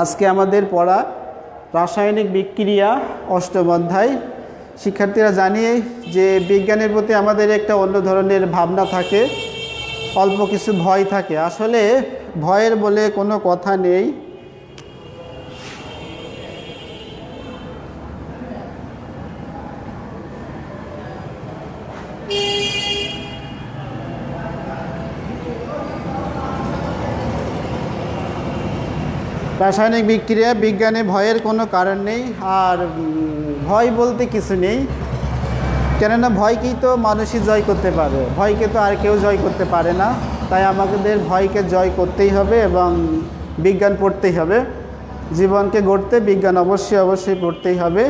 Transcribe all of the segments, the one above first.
আজকে আমাদের পড়া রাসায়নিক বিক্রিয়া অষ্টম অধ্যায়। শিক্ষার্থীরা জানি যে বিজ্ঞানের প্রতি আমাদের একটা অন্য ধরনের ভাবনা থাকে, অল্প কিছু ভয় থাকে। আসলে ভয়ের বলে কোনো কথা নেই। রাসায়নিক বিক্রিয়া বিজ্ঞানে ভয়ের কোনো কারণ নেই, আর ভয় বলতে কিছু নেই। কেননা ভয়কেই তো মানুষই জয় করতে পারে, ভয়কে তো আর কেউ জয় করতে পারে না। তাই আমাদের ভয়কে জয় করতেই হবে এবং বিজ্ঞান পড়তেই হবে। জীবনকে গড়তে বিজ্ঞান অবশ্যই পড়তেই হবে।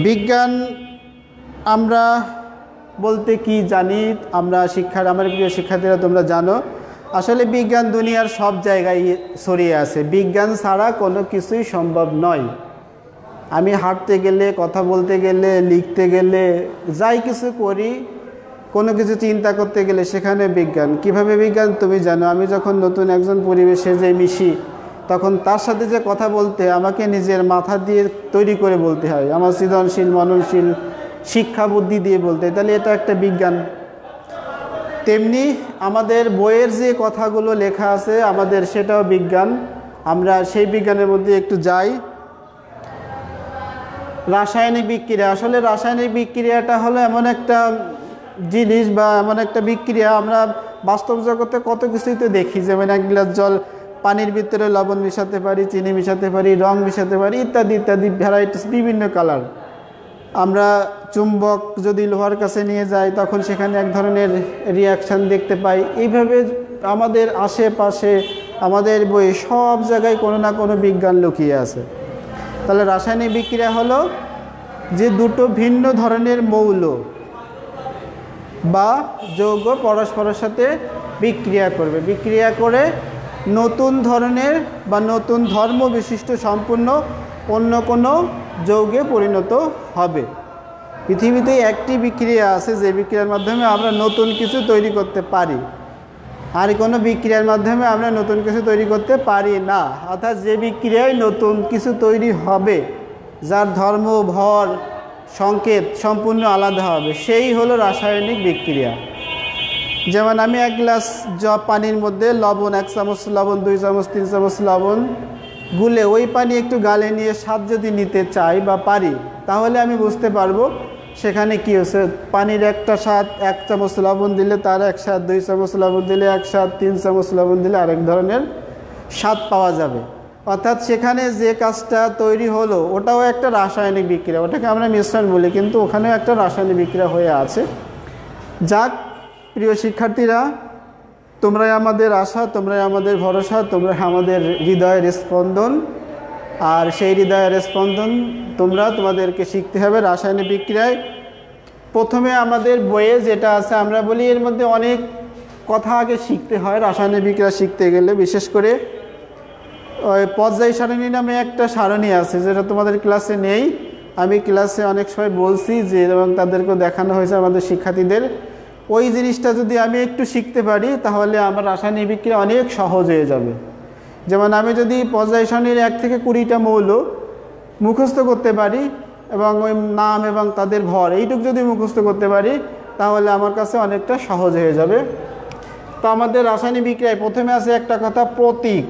বিজ্ঞান আমরা বলতে কি জানি, আমার প্রিয় শিক্ষার্থীরা তোমরা জানো, আসলে বিজ্ঞান দুনিয়ার সব জায়গায় ছড়িয়ে আছে। বিজ্ঞান ছাড়া কোনো কিছুই সম্ভব নয়। আমি হাঁটতে গেলে, কথা বলতে গেলে, লিখতে গেলে, যাই কিছু করি, কোনো কিছু চিন্তা করতে গেলে সেখানে বিজ্ঞান। কিভাবে বিজ্ঞান তুমি জানো। আমি যখন নতুন একজন পরিবেশে যে মিশি, তখন তার সাথে যে কথা বলতে আমাকে নিজের মাথা দিয়ে তৈরি করে বলতে হয়, আমার সৃজনশীল মননশীল শিক্ষা বুদ্ধি দিয়ে বলতে হয়। তাহলে এটা একটা বিজ্ঞান। তেমনি আমাদের বইয়ের যে কথাগুলো লেখা আছে আমাদের, সেটাও বিজ্ঞান। আমরা সেই বিজ্ঞানের মধ্যে একটু যাই। রাসায়নিক বিক্রিয়া, আসলে রাসায়নিক বিক্রিয়াটা হলো এমন একটা জিনিস বা এমন একটা বিক্রিয়া, আমরা বাস্তব জগতে কত কিছুই তো দেখি। যেমন এক গ্লাস জল, পানির ভিতরে লবণ মিশাতে পারি, চিনি মিশাতে পারি, রং মিশাতে পারি, ইত্যাদি ইত্যাদি ভ্যারাইটিস, বিভিন্ন কালার। আমরা চুম্বক যদি লোহার কাছে নিয়ে যাই, তখন সেখানে এক ধরনের রিয়াকশান দেখতে পাই। এইভাবে আমাদের আশেপাশে, আমাদের বইয়ে সব জায়গায় কোনো না কোনো বিজ্ঞান লুকিয়ে আছে। তাহলে রাসায়নিক বিক্রিয়া হলো যে দুটো ভিন্ন ধরনের মৌল বা যৌগ পরস্পরের সাথে বিক্রিয়া করবে, বিক্রিয়া করে নতুন ধরনের বা নতুন ধর্ম বিশিষ্ট সম্পূর্ণ অন্য কোনো যৌগে পরিণত হবে। পৃথিবীতে একটি বিক্রিয়া আছে যে বিক্রিয়ার মাধ্যমে আমরা নতুন কিছু তৈরি করতে পারি, আর কোনো বিক্রিয়ার মাধ্যমে আমরা নতুন কিছু তৈরি করতে পারি না। অর্থাৎ যে বিক্রিয়ায় নতুন কিছু তৈরি হবে, যার ধর্ম, ভর, সংকেত সম্পূর্ণ আলাদা হবে, সেই হলো রাসায়নিক বিক্রিয়া। যেমন আমি এক গ্লাস পানির মধ্যে লবণ, 1 চামচ লবণ, 2 চামচ, 3 চামচ লবণ গুলে ওই পানি একটু গালে নিয়ে স্বাদ যদি নিতে চাই বা পারি, তাহলে আমি বুঝতে পারবো সেখানে কি হচ্ছে। পানির একটা স্বাদ, 1 চামচ লবণ দিলে তার এক স্বাদ, 2 চামচ লবণ দিলে এক স্বাদ, 3 চামচ লবণ দিলে আরেক ধরনের স্বাদ পাওয়া যাবে। অর্থাৎ সেখানে যে কাজটা তৈরি হলো ওটাও একটা রাসায়নিক বিক্রিয়া, ওটাকে আমরা মিশ্রণ বলি, কিন্তু ওখানেও একটা রাসায়নিক বিক্রিয়া হয়ে আছে। যাক প্রিয় শিক্ষার্থীরা, তোমরাই আমাদের আশা, তোমরাই আমাদের ভরসা, তোমরা আমাদের হৃদয়ের স্পন্দন। আর সেই হৃদয়ের স্পন্দন তোমাদেরকে শিখতে হবে রাসায়নিক বিক্রিয়ায়। প্রথমে আমাদের বইয়ে যেটা আছে, আমরা বলি এর মধ্যে অনেক কথা আগে শিখতে হয় রাসায়নিক বিক্রিয়া শিখতে গেলে। বিশেষ করে ওই পর্যায় সারণী নামে একটা সারণী আছে, যেটা তোমাদের ক্লাসে নেই। আমি ক্লাসে অনেক সময় বলছি যে, এবং তাদেরকেও দেখানো হয়েছে আমাদের শিক্ষার্থীদের। ওই জিনিসটা যদি আমি একটু শিখতে পারি, তাহলে আমার রাসায়নিক বিক্রিয়া অনেক সহজ হয়ে যাবে। যেমন আমি যদি পর্যায় সারণীর 1 থেকে 20টা মৌল মুখস্থ করতে পারি, এবং ওই নাম এবং তাদের ভর এইটুকু যদি মুখস্থ করতে পারি, তাহলে আমার কাছে অনেকটা সহজ হয়ে যাবে। তো আমাদের রাসায়নিক বিক্রিয়ায় প্রথমে আছে একটা কথা, প্রতীক।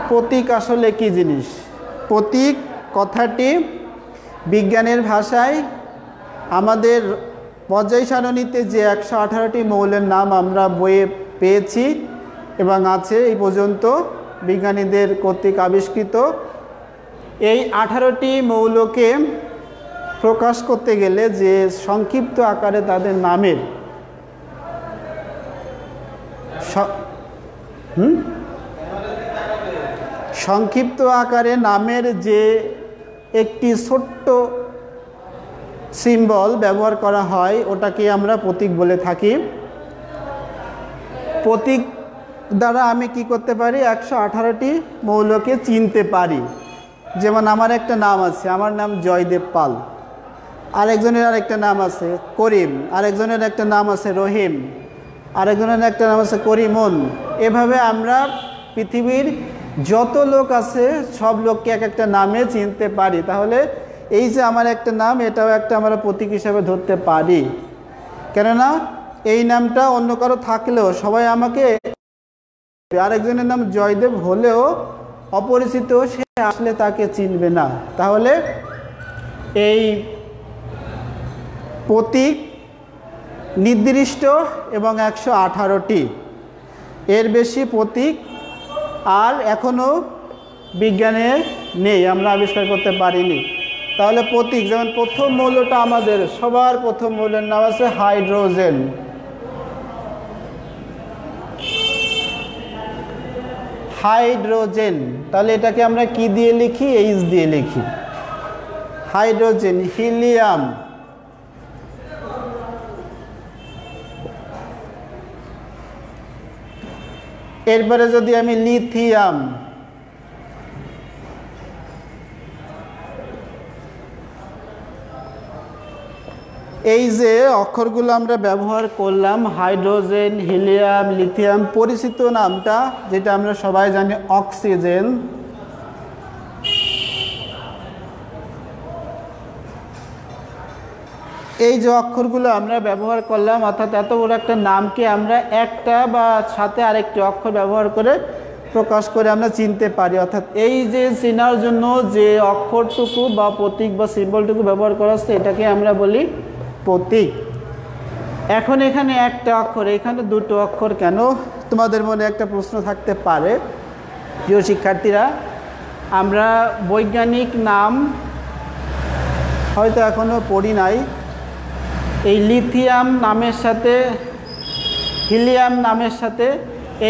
প্রতীক আসলে কি জিনিস? প্রতীক কথাটি বিজ্ঞানের ভাষায় আমাদের পর্যায় সারণীতে যে 118টি মৌলের নাম আমরা বইয়ে পেয়েছি এবং আছে এই পর্যন্ত বিজ্ঞানীদের কর্তৃক আবিষ্কৃত, এই 18টি মৌলকে প্রকাশ করতে গেলে যে সংক্ষিপ্ত আকারে তাদের নামের সংক্ষিপ্ত আকারে নামের যে একটি ছোট্ট সিম্বল ব্যবহার করা হয়, ওটাকে আমরা প্রতীক বলে থাকি। প্রতীক দ্বারা আমি কি করতে পারি? 118টি মৌলকে চিনতে পারি। যেমন আমার একটা নাম আছে, আমার নাম জয়দেব পাল। আরেকজনের আরেকটা নাম আছে করিম, আরেকজনের একটা নাম আছে রহিম, আরেকজনের একটা নাম আছে করিমন, এভাবে আমরা পৃথিবীর যত লোক আছে সব লোককে এক একটা নামে চিনতে পারি। তাহলে এই যে আমার একটা নাম, এটাও একটা আমরা প্রতীক হিসাবে ধরতে পারি, কেননা এই নামটা অন্য কারো থাকলেও সবাই আমাকে, আরেকজনের নাম জয়দেব হলেও অপরিচিত, সে আসলে তাকে চিনবে না। তাহলে এই প্রতীক নির্দিষ্ট এবং 118টি, এর বেশি প্রতীক আর এখনও বিজ্ঞানে নেই, আমরা আবিষ্কার করতে পারিনি। তাহলে প্রতীক, যেমন প্রথম মৌলটা আমাদের সবার প্রথম মৌলের নাম আছে হাইড্রোজেন। হাইড্রোজেন, তাহলে এটাকে আমরা কি দিয়ে লিখি? এইচ দিয়ে লিখি। হাইড্রোজেন। হিলিয়াম, এরপরে যদি আমি লিথিয়াম, এই যে অক্ষরগুলো আমরা ব্যবহার করলাম, হাইড্রোজেন, হিলিয়াম, লিথিয়াম, পরিচিত নামটা যেটা আমরা সবাই জানি অক্সিজেন, এই যে অক্ষরগুলো আমরা ব্যবহার করলাম, অর্থাৎ এত বড় একটা নামকে আমরা একটা বা সাথে আরেকটি অক্ষর ব্যবহার করে প্রকাশ করে আমরা চিনতে পারি। অর্থাৎ এই যে চেনার জন্য যে অক্ষরটুকু বা প্রতীক বা সিম্বলটুকু ব্যবহার করা হচ্ছে, এটাকে আমরা বলি প্রতীক। এখন এখানে একটা অক্ষর, এখানে দুটো অক্ষর কেন? তোমাদের মনে একটা প্রশ্ন থাকতে পারে। প্রিয় শিক্ষার্থীরা, আমরা বৈজ্ঞানিক নাম হয়তো এখনও পড়ি নাই। এই লিথিয়াম নামের সাথে হিলিয়াম নামের সাথে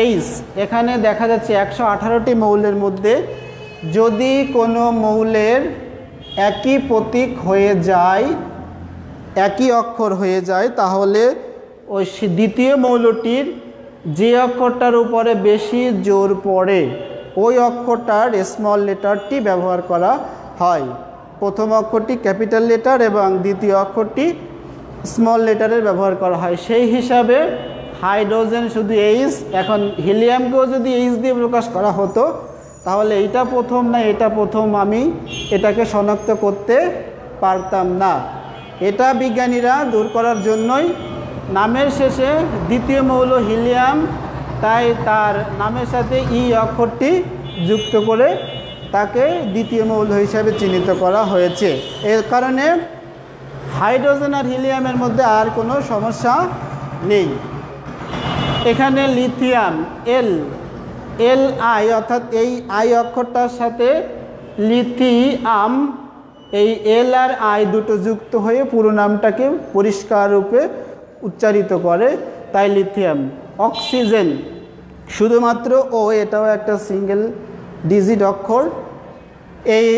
এইচ, এখানে দেখা যাচ্ছে 118টি মৌলের মধ্যে যদি কোনো মৌলের একই প্রতীক হয়ে যায়, একই অক্ষর হয়ে যায়, তাহলে ওই দ্বিতীয় মৌলটির যে অক্ষরটার উপরে বেশি জোর পড়ে ওই অক্ষরটার স্মল লেটারটি ব্যবহার করা হয়। প্রথম অক্ষরটি ক্যাপিটাল লেটার এবং দ্বিতীয় অক্ষরটি স্মল লেটারের ব্যবহার করা হয়। সেই হিসাবে হাইড্রোজেন শুধু এইচ, এখন হিলিয়ামকেও যদি এইচ দিয়ে প্রকাশ করা হতো তাহলে এইটা প্রথম না এটা প্রথম, আমি এটাকে শনাক্ত করতে পারতাম না। এটা বিজ্ঞানীরা দূর করার জন্যই নামের শেষে দ্বিতীয় মৌল হিলিয়াম, তাই তার নামের সাথে ই অক্ষরটি যুক্ত করে তাকে দ্বিতীয় মৌল হিসাবে চিহ্নিত করা হয়েছে। এর কারণে হাইড্রোজেন আর হিলিয়ামের মধ্যে আর কোনো সমস্যা নেই। এখানে লিথিয়াম, এল আই, অর্থাৎ এই আই অক্ষরটার সাথে লিথিয়াম, এই এল আর আই দুটো যুক্ত হয়ে পুরো নামটাকে পরিষ্কার রূপে উচ্চারিত করে, তাই লিথিয়াম। অক্সিজেন, শুধুমাত্র ও, এটাও একটা সিঙ্গেল ডিজিট অক্ষর। এই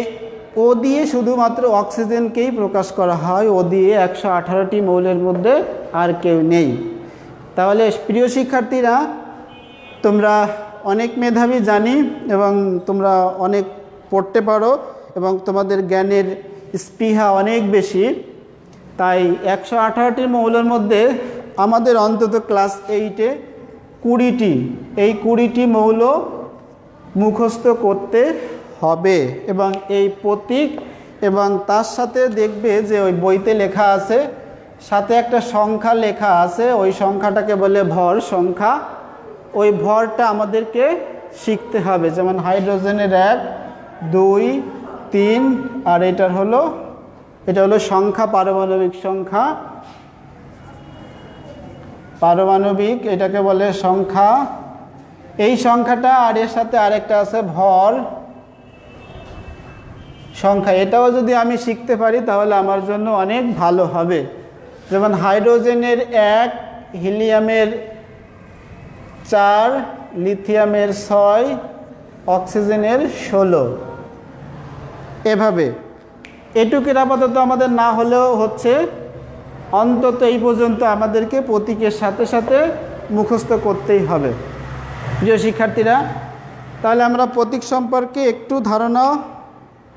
ও দিয়ে শুধুমাত্র অক্সিজেনকেই প্রকাশ করা হয়, ও দিয়ে 118টি মৌলের মধ্যে আর কেউ নেই। তাহলে প্রিয় শিক্ষার্থীরা, তোমরা অনেক মেধাবী জানি এবং তোমরা অনেক পড়তে পারো এবং তোমাদের জ্ঞানের স্পৃহা অনেক বেশি, তাই 118টির মৌলের মধ্যে আমাদের অন্তত ক্লাস 8-এ 20টি, এই 20টি মৌল মুখস্থ করতে হবে। এবং এই প্রতীক এবং তার সাথে দেখবে যে ওই বইতে লেখা আছে, সাথে একটা সংখ্যা লেখা আছে, ওই সংখ্যাটাকে বলে ভর সংখ্যা। ওই ভরটা আমাদেরকে শিখতে হবে। যেমন হাইড্রোজেনের 1, 2, 3, আর এটা হলো সংখ্যা, পারমাণবিক সংখ্যা, পারমাণবিক, এটাকে বলে সংখ্যা। এই সংখ্যাটা আর এর সাথে আরেকটা আছে ভর সংখ্যা। এটাও যদি আমি শিখতে পারি তাহলে আমার জন্য অনেক ভালো হবে। যেমন হাইড্রোজেনের 1, হিলিয়ামের 4, লিথিয়ামের 6, অক্সিজেনের 16। এভাবে এটুকুর আপাতত আমাদের না হলেও হচ্ছে, অন্তত এই পর্যন্ত আমাদেরকে প্রতীকের সাথে সাথে মুখস্থ করতেই হবে। প্রিয় শিক্ষার্থীরা, তাহলে আমরা প্রতীক সম্পর্কে একটু ধারণা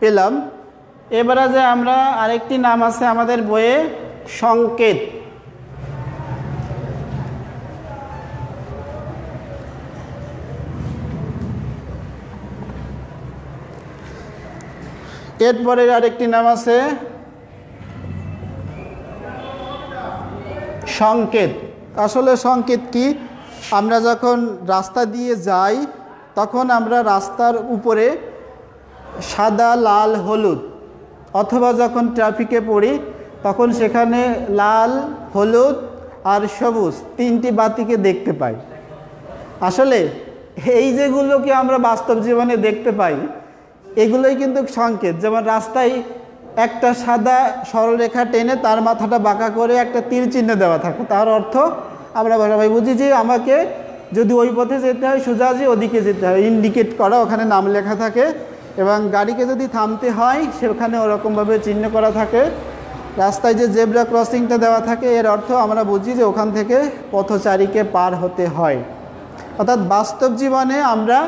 পেলাম। এবারে যে আমরা আরেকটি নাম আছে আমাদের বইয়ে, সংকেত। এরপরের আরেকটি নাম আছে সংকেত। আসলে সংকেত কি? আমরা যখন রাস্তা দিয়ে যাই তখন আমরা রাস্তার উপরে সাদা, লাল, হলুদ, অথবা যখন ট্রাফিকে পড়ি তখন সেখানে লাল, হলুদ আর সবুজ তিনটি বাতিকে দেখতে পাই। আসলে এই যেগুলোকে আমরা বাস্তব জীবনে দেখতে পাই এগুলোই কিন্তু সংকেত। যেমন রাস্তায় একটা সাদা সরলরেখা টেনে তার মাথাটা বাঁকা করে একটা তীর চিহ্ন দেওয়া থাকে, তার অর্থ আমরা সবাই বুঝি যে আমাকে যদি ওই পথে যেতে হয় সোজাসুজি ওদিকে যেতে হয়, ইন্ডিকেট করা, ওখানে নাম লেখা থাকে। এবং গাড়িকে যদি থামতে হয় সেখানে ওরকমভাবে চিহ্ন করা থাকে। রাস্তায় যে জেব্রা ক্রসিংটা দেওয়া থাকে এর অর্থ আমরা বুঝি যে ওখান থেকে পথচারীকে পার হতে হয়। অর্থাৎ বাস্তব জীবনে আমরা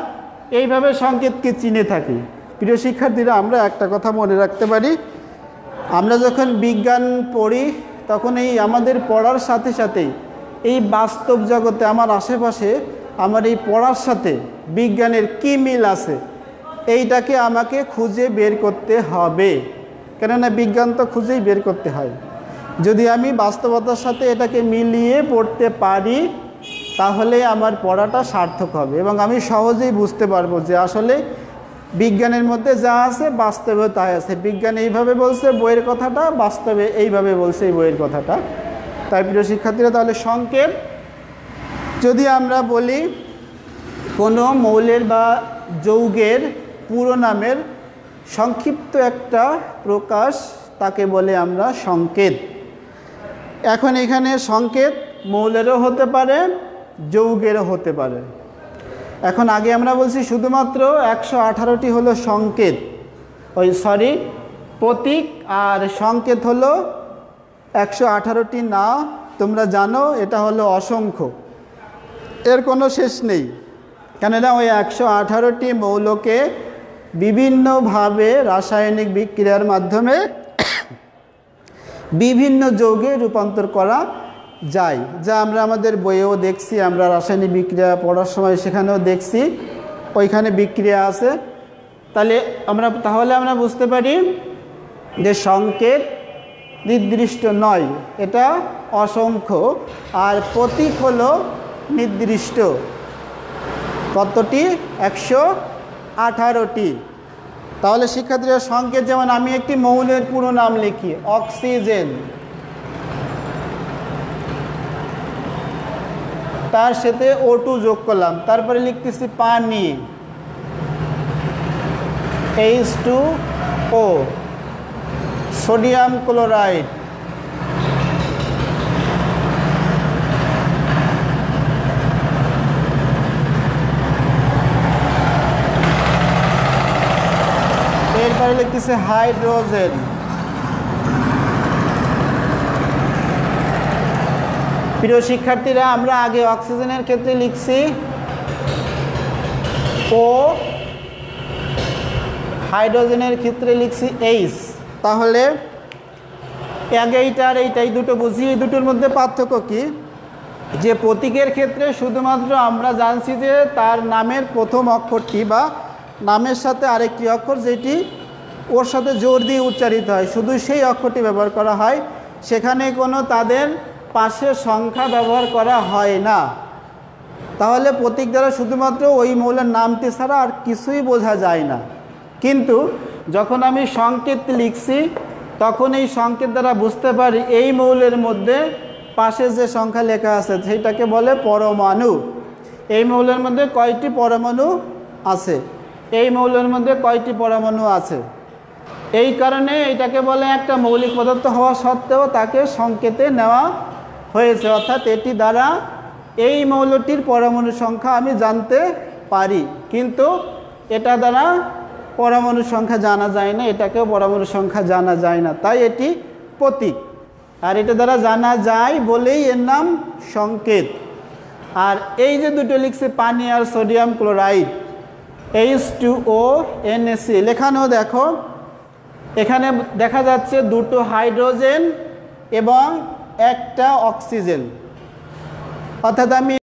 এইভাবে সংকেতকে চিনে থাকি। প্রিয় শিক্ষার্থীরা, আমরা একটা কথা মনে রাখতে পারি, আমরা যখন বিজ্ঞান পড়ি তখন এই আমাদের পড়ার সাথে সাথেই এই বাস্তব জগতে আমার আশেপাশে আমার এই পড়ার সাথে বিজ্ঞানের কী মিল আছে এইটাকে আমাকে খুঁজে বের করতে হবে। কেননা বিজ্ঞান তো খুঁজেই বের করতে হয়। যদি আমি বাস্তবতার সাথে এটাকে মিলিয়ে পড়তে পারি তাহলে আমার পড়াটা সার্থক হবে এবং আমি সহজেই বুঝতে পারবো যে আসলে বিজ্ঞানের মধ্যে যা আছে বাস্তবে তাই আছে। বিজ্ঞান এইভাবে বলছে বইয়ের কথাটা, বাস্তবে এইভাবে বলছে এই বইয়ের কথাটা। তাই প্রিয় শিক্ষার্থীরা, তাহলে সংকেত যদি আমরা বলি কোনো মৌলের বা যৌগের পুরো নামের সংক্ষিপ্ত একটা প্রকাশ, তাকে বলে আমরা সংকেত। এখন এখানে সংকেত মৌলেরও হতে পারে, যৌগেরও হতে পারে। এখন আগে আমরা বলছি শুধুমাত্র 118টি হলো সংকেত, প্রতীক, আর সংকেত হলো 118টি না। তোমরা জানো এটা হলো অসংখ্য, এর কোনো শেষ নেই। কেননা ওই 118টি মৌলকে বিভিন্নভাবে রাসায়নিক বিক্রিয়ার মাধ্যমে বিভিন্ন যৌগে রূপান্তর করা যায়, যা আমরা আমাদের বইয়েও দেখছি, আমরা রাসায়নিক বিক্রিয়া পড়ার সময় সেখানেও দেখছি, ওইখানে বিক্রিয়া আছে। তাহলে আমরা বুঝতে পারি যে সংকেত নির্দিষ্ট নয়, এটা অসংখ্য। আর প্রতীক হলো নির্দিষ্ট। কতটি? 118টি। তাহলে শিক্ষার্থীরা, সংকেত যেমন আমি একটি মৌলের পুরো নাম লিখি অক্সিজেন, তার সাথে O2 যোগ করলাম, তারপরে লিখতেছি পানি H2O, সোডিয়াম ক্লোরাইড, এরপরে লিখতেছে হাইড্রোজেন। প্রিয় শিক্ষার্থীরা, আমরা আগে অক্সিজেনের ক্ষেত্রে লিখছি O, হাইড্রোজেনের ক্ষেত্রে লিখছি H। তাহলে আগে এইটাই দুটো বুঝি। এই দুটোর মধ্যে পার্থক্য কি? যে প্রতীকের ক্ষেত্রে শুধুমাত্র আমরা জানছি যে তার নামের প্রথম অক্ষরটি বা নামের সাথে আরেকটি অক্ষর যেটি ওর সাথে জোর দিয়ে উচ্চারিত হয়, শুধু সেই অক্ষরটি ব্যবহার করা হয়। সেখানে কোনো তাদের পাশের সংখ্যা ব্যবহার করা হয় না। তাহলে প্রতীক দ্বারা শুধুমাত্র ওই মৌলের নামটি ছাড়া আর কিছুই বোঝা যায় না। কিন্তু যখন আমি সংকেত লিখছি তখন এই সংকেত দ্বারা বুঝতে পারি এই মৌলের মধ্যে পাশে যে সংখ্যা লেখা আছে সেইটাকে বলে পরমাণু। এই মৌলের মধ্যে কয়টি পরমাণু আছে, এই মৌলের মধ্যে কয়টি পরমাণু আছে, এই কারণে এটাকে বলে একটা মৌলিক পদার্থ হওয়া সত্ত্বেও তাকে সংকেতে নেওয়া হয়েছে। অর্থাৎ এটি দ্বারা এই মৌলটির পরমাণু সংখ্যা আমি জানতে পারি, কিন্তু এটা দ্বারা পরমাণু সংখ্যা জানা যায় না, এটাকেও পরমাণু সংখ্যা জানা যায় না, তাই এটি প্রতীক। আর এটা দ্বারা জানা যায় বলেই এর নাম সংকেত। আর এই যে দুটো লিখছে পানি আর সোডিয়াম ক্লোরাইড H2O NaC, লেখানো দেখো এখানে দেখা যাচ্ছে দুটো হাইড্রোজেন এবং একটা অক্সিজেন। অর্থাৎ আমি